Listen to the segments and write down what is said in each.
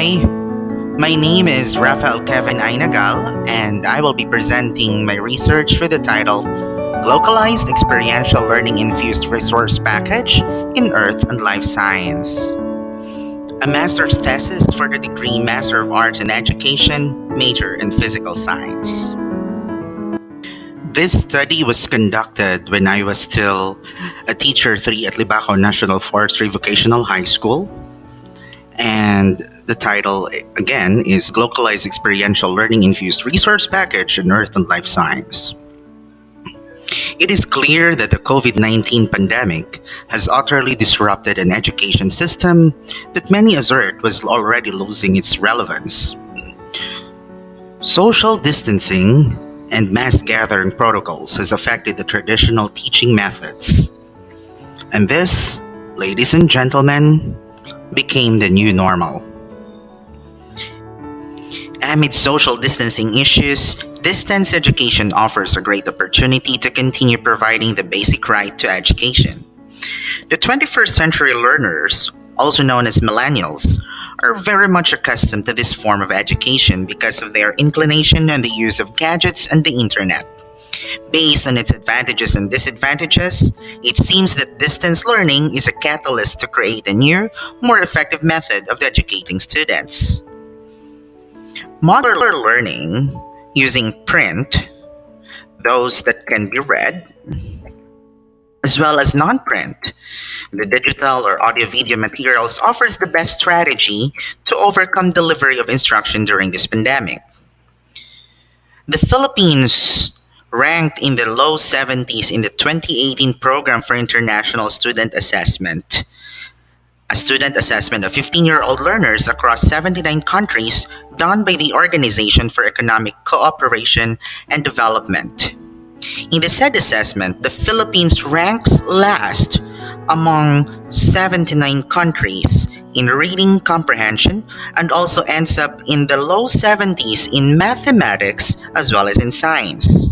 Hi, my name is Rafael Kevin Ainagal, and I will be presenting my research with the title Glocalized Experiential Learning Infused Resource Package in Earth and Life Science. A master's thesis for the degree Master of Arts in Education, major in Physical Science. This study was conducted when I was still a Teacher 3 at Libaco National Forestry Vocational High School. And the title, again, is Glocalized Experiential Learning Infused Resource Package in Earth and Life Science. It is clear that the COVID-19 pandemic has utterly disrupted an education system that many assert was already losing its relevance. Social distancing and mass gathering protocols has affected the traditional teaching methods. And this, ladies and gentlemen, became the new normal. Amid social distancing issues, distance education offers a great opportunity to continue providing the basic right to education. The 21st century learners, also known as millennials, are very much accustomed to this form of education because of their inclination and the use of gadgets and the internet. Based on its advantages and disadvantages, it seems that distance learning is a catalyst to create a new, more effective method of educating students. Modular learning using print, those that can be read, as well as non-print, the digital or audio-video materials offers the best strategy to overcome delivery of instruction during this pandemic. The Philippines ranked in the low 70s in the 2018 Program for International Student Assessment, a student assessment of 15-year-old learners across 79 countries done by the Organization for Economic Cooperation and Development. In the said assessment, the Philippines ranks last among 79 countries in reading comprehension and also ends up in the low 70s in mathematics as well as in science.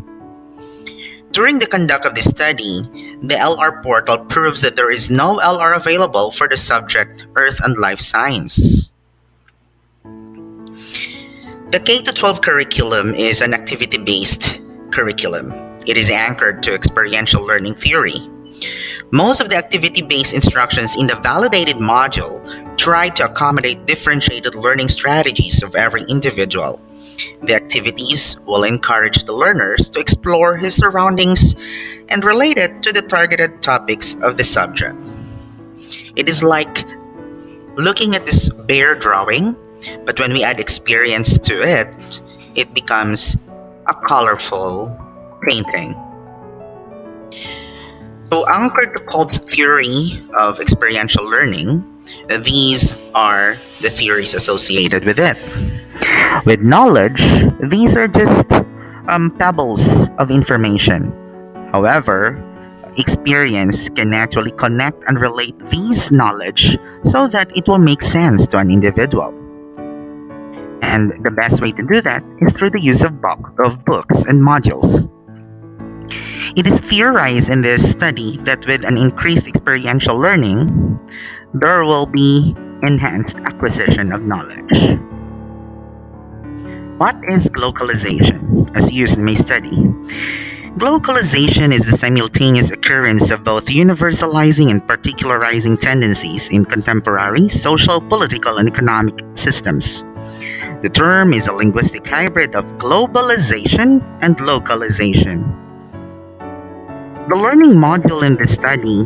During the conduct of this study, the LR portal proves that there is no LR available for the subject Earth and Life Science. The K-12 curriculum is an activity-based curriculum. It is anchored to experiential learning theory. Most of the activity-based instructions in the validated module try to accommodate differentiated learning strategies of every individual. The activities will encourage the learners to explore his surroundings and relate it to the targeted topics of the subject. It is like looking at this bare drawing, but when we add experience to it, it becomes a colorful painting. So, anchored to Kolb's theory of experiential learning, these are the theories associated with it. With knowledge, these are just pebbles of information. However, experience can actually connect and relate these knowledge so that it will make sense to an individual. And the best way to do that is through the use of books and modules. It is theorized in this study that with an increased experiential learning, there will be enhanced acquisition of knowledge. What is glocalization, as used in my study? Glocalization is the simultaneous occurrence of both universalizing and particularizing tendencies in contemporary social, political, and economic systems. The term is a linguistic hybrid of globalization and localization. The learning module in this study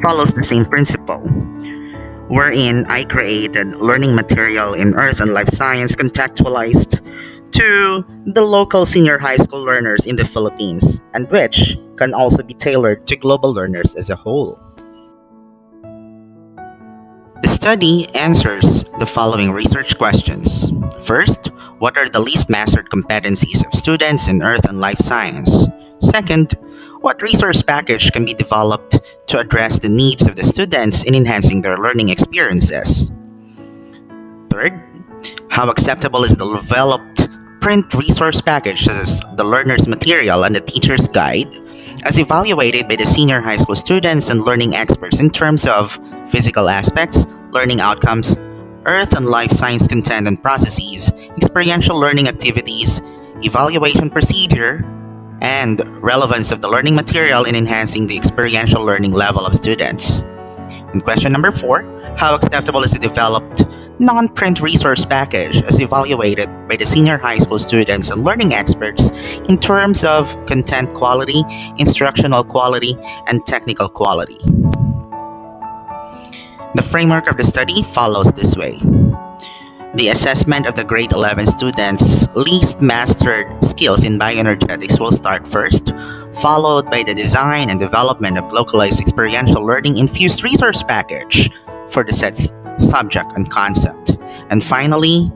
follows the same principle, wherein I created learning material in Earth and Life Science contextualized to the local senior high school learners in the Philippines, and which can also be tailored to global learners as a whole. The study answers the following research questions. First, what are the least mastered competencies of students in Earth and Life Science? Second, what resource package can be developed to address the needs of the students in enhancing their learning experiences? Third, how acceptable is the developed print resource package such as the learner's material and the teacher's guide as evaluated by the senior high school students and learning experts in terms of physical aspects, learning outcomes, earth and life science content and processes, experiential learning activities, evaluation procedure, and relevance of the learning material in enhancing the experiential learning level of students. And question number 4, how acceptable is the developed non-print resource package as evaluated by the senior high school students and learning experts in terms of content quality, instructional quality, and technical quality? The framework of the study follows this way. The assessment of the grade 11 students' least mastered skills in bioenergetics will start first, followed by the design and development of Glocalized Experiential Learning Infused resource package for the set's subject and concept. And finally,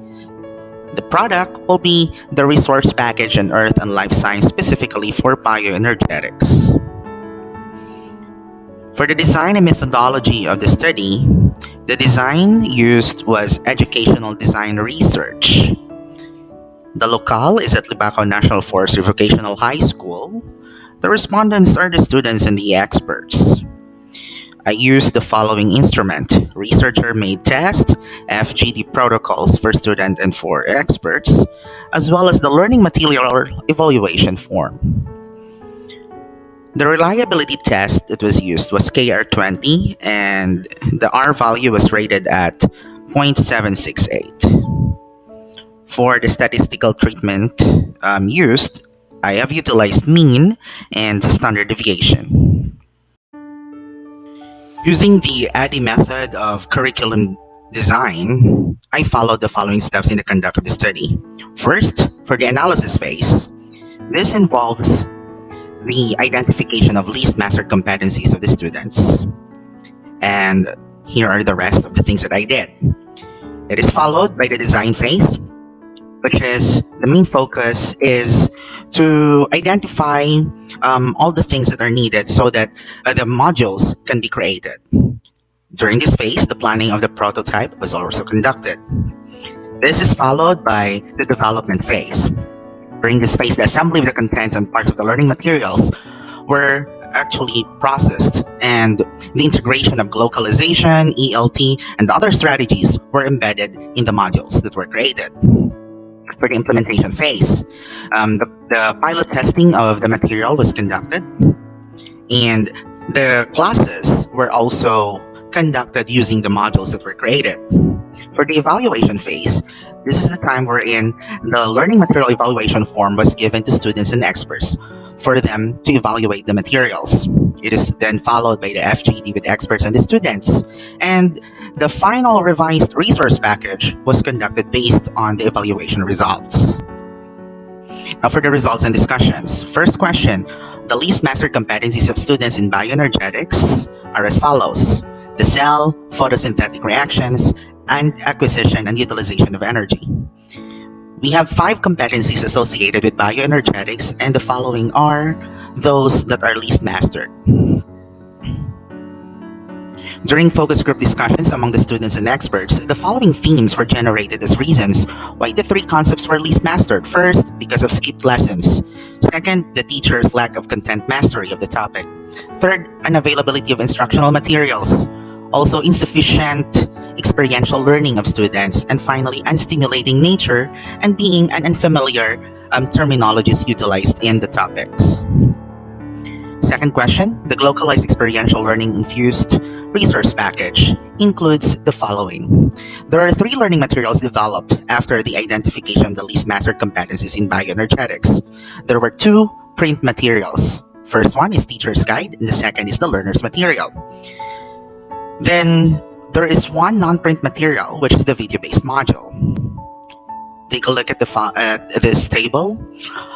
the product will be the resource package in Earth and Life Science specifically for bioenergetics. For the design and methodology of the study, the design used was educational design research. The locale is at Libacao National Forestry Vocational High School. The respondents are the students and the experts. I used the following instrument: researcher-made test, FGD protocols for student and for experts, as well as the learning material evaluation form. The reliability test that was used was KR20, and the R value was rated at 0.768. For the statistical treatment used, I have utilized mean and standard deviation. Using the ADDIE method of curriculum design, I followed the following steps in the conduct of the study. First, for the analysis phase, this involves the identification of least mastered competencies of the students. And here are the rest of the things that I did. It is followed by the design phase, which is the main focus is to identify all the things that are needed so that the modules can be created. During this phase, the planning of the prototype was also conducted. This is followed by the development phase. During this phase, the assembly of the contents and parts of the learning materials were actually processed, and the integration of glocalization, ELT, and other strategies were embedded in the modules that were created. For the implementation phase, the pilot testing of the material was conducted, and the classes were also conducted using the modules that were created. For the evaluation phase, this is the time wherein the learning material evaluation form was given to students and experts for them to evaluate the materials. It is then followed by the FGD with experts and the students, and the final revised resource package was conducted based on the evaluation results. Now for the results and discussions. First question, the least mastered competencies of students in bioenergetics are as follows: the cell, photosynthetic reactions, and acquisition and utilization of energy. We have 5 competencies associated with bioenergetics, and the following are those that are least mastered. During focus group discussions among the students and experts, the following themes were generated as reasons why the 3 concepts were least mastered. First, because of skipped lessons. Second, the teacher's lack of content mastery of the topic. Third, unavailability of instructional materials. Also, insufficient experiential learning of students. And finally, unstimulating nature and being an unfamiliar terminologies utilized in the topics. Second question, the Glocalized Experiential Learning Infused resource package includes the following. There are 3 learning materials developed after the identification of the least mastered competencies in bioenergetics. There were 2 print materials. First one is teacher's guide, and the second is the learner's material. Then there is 1 non-print material, which is the video-based module. Take a look at this table.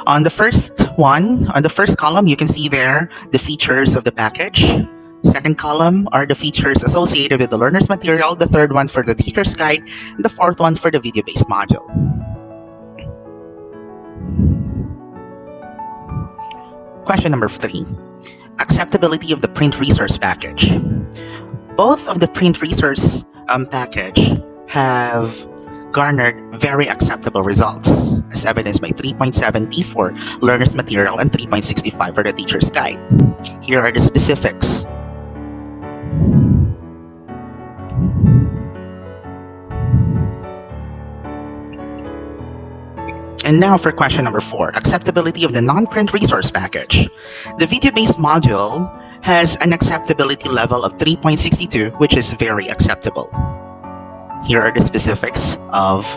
On the first column, you can see there the features of the package. Second column are the features associated with the learner's material. The third one for the teacher's guide, and the fourth one for the video-based module. Question number 3. Acceptability of the print resource package. Both of the print resource package have garnered very acceptable results, as evidenced by 3.70 for learner's material and 3.65 for the teacher's guide. Here are the specifics. And now for question number 4, acceptability of the non-print resource package. The video-based module has an acceptability level of 3.62, which is very acceptable. Here are the specifics of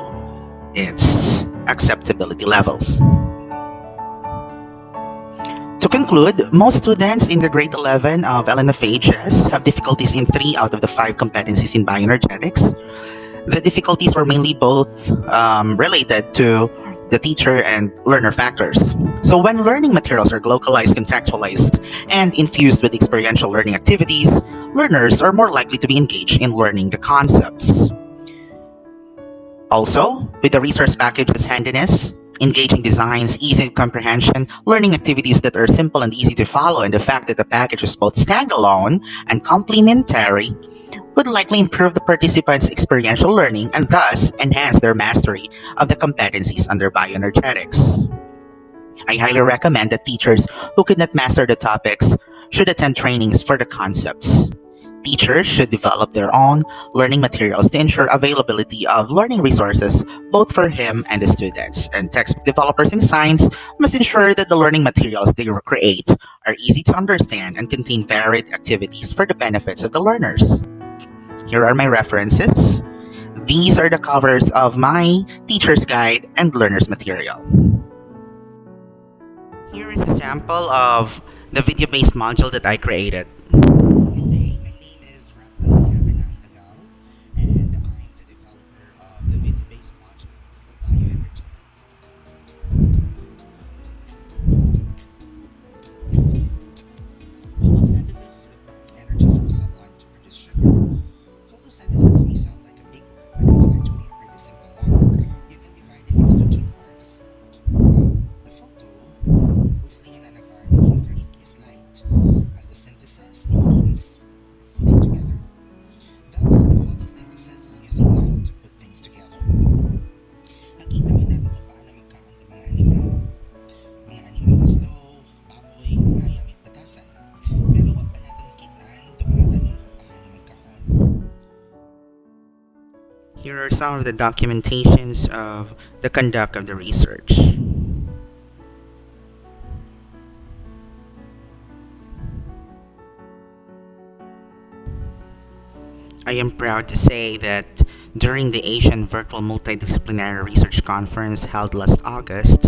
its acceptability levels. To conclude, most students in the grade 11 of LNFHS have difficulties in 3 out of the 5 competencies in bioenergetics. The difficulties were mainly both related to the teacher and learner factors. So when learning materials are localized, contextualized, and infused with experiential learning activities, learners are more likely to be engaged in learning the concepts. Also, with the resource package's handiness, engaging designs, easy comprehension, learning activities that are simple and easy to follow, and the fact that the package is both standalone and complementary would likely improve the participants' experiential learning and thus enhance their mastery of the competencies under bioenergetics. I highly recommend that teachers who could not master the topics should attend trainings for the concepts. Teachers should develop their own learning materials to ensure availability of learning resources both for him and the students. And textbook developers in science must ensure that the learning materials they create are easy to understand and contain varied activities for the benefits of the learners. Here are my references. These are the covers of my teacher's guide and learner's material. Here is a sample of the video-based module that I created. Good day, my name is Rafael Kevin Nagal, and I'm the developer of the video-based module for bioenergy. Photosynthesis is the energy from sunlight to produce sugar. Photosynthesis may sound like a big word, but it's actually a pretty simple one. You can divide it into two parts. The photo, loosely in an environment in Greek, is light, and the synthesis, it means putting together. Thus, the photosynthesis is using light to put things together. Nakita mo natin kung paano magkaon ng mga animal na slow, baboy, ang hayam at batasan. Pero wag pa natin nakitaan itong mga tanong kung paano magkaon. Here are some of the documentations of the conduct of the research. I am proud to say that during the Asian Virtual Multidisciplinary Research Conference held last August,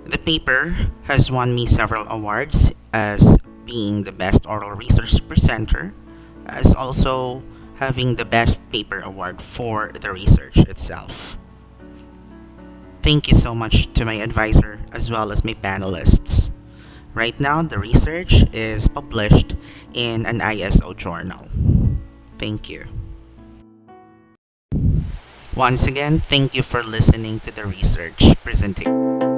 the paper has won me several awards as being the best oral research presenter, as also having the best paper award for the research itself. Thank you so much to my advisor as well as my panelists. Right now, the research is published in an ISO journal. Thank you. Once again, thank you for listening to the research presentation.